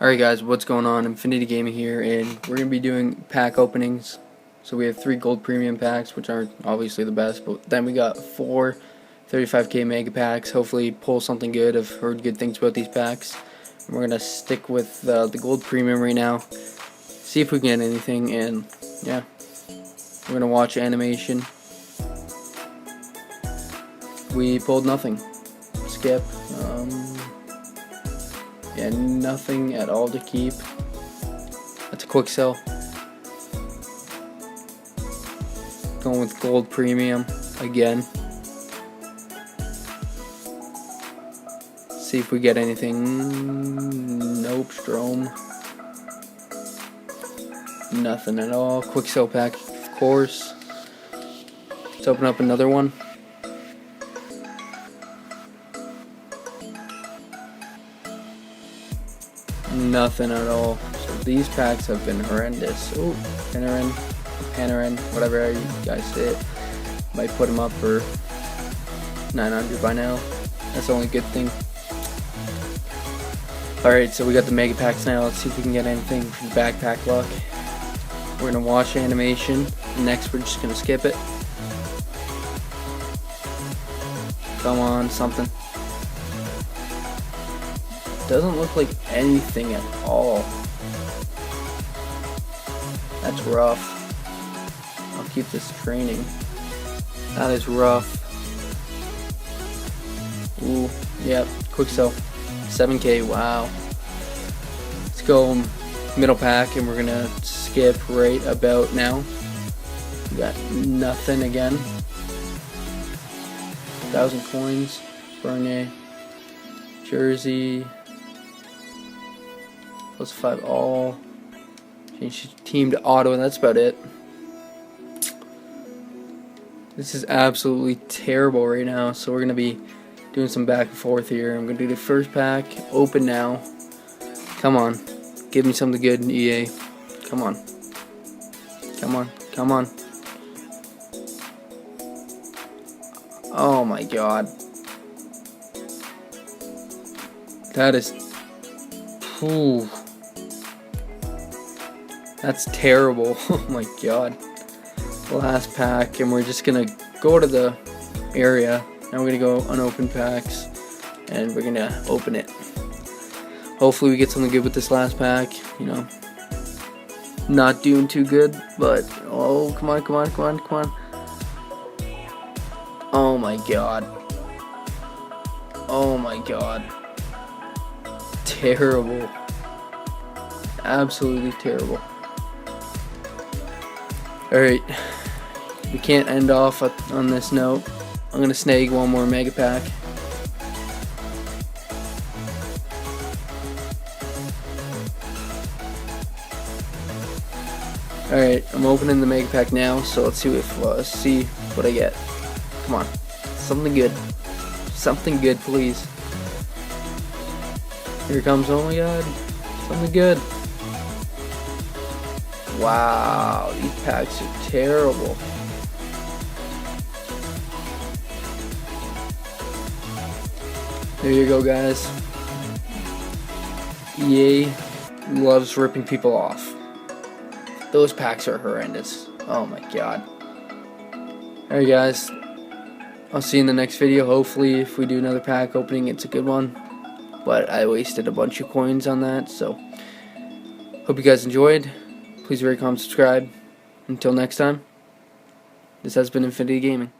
Alright guys, what's going on? Infinity Gaming here, and we're going to be doing pack openings. So we have 3 gold premium packs, which aren't obviously the best, but then we got 4 35k mega packs. Hopefully pull something good. I've heard good things about these packs. And we're going to stick with the gold premium right now. See if we can get anything, and yeah. We're going to watch animation. We pulled nothing. Skip. Yeah, nothing at all to keep. That's a quick sell. Going with gold premium again. See if we get anything. Nope, Strom. Nothing at all. Quick sell pack, of course. Let's open up another one. Nothing at all. So these packs have been horrendous. Oh, Panarin, whatever you guys say it. Might put them up for 900 by now. That's the only good thing. Alright, so we got the mega packs now. Let's see if we can get anything from backpack luck. We're gonna watch animation. Next, we're just gonna skip it. Come on, something. Doesn't look like anything at all. That's rough. I'll keep this training. That is rough. Ooh, yep, quick sell. 7k, wow. Let's go middle pack, and we're gonna skip right about now. We got nothing again. 1,000 coins. Bernier. Jersey. +5 all. Change team to auto, and that's about it. This is absolutely terrible right now, so we're going to be doing some back and forth here. I'm going to do the first pack. Open now. Come on. Give me something good, EA. Come on. Come on. Come on. Oh my god. That is... Ooh. That's terrible. Oh my god. Last pack, and we're just gonna go to the area. Now we're gonna go unopened packs, and we're gonna open it. Hopefully we get something good with this last pack. You know, not doing too good, but oh, come on, come on, come on, come on. Oh my god. Oh my god. Terrible. Absolutely terrible. Alright, we can't end off on this note. I'm going to snag one more mega pack. Alright, I'm opening the mega pack now, so let's see what I get. Come on, something good. Something good, please. Here it comes, oh my god, something good. Wow, these packs are terrible. There you go, guys. EA loves ripping people off. Those packs are horrendous. Oh my god. Alright guys, I'll see you in the next video. Hopefully if we do another pack opening, it's a good one. But I wasted a bunch of coins on that, so hope you guys enjoyed. Please rate, comment, subscribe. Until next time, this has been Infinity Gaming.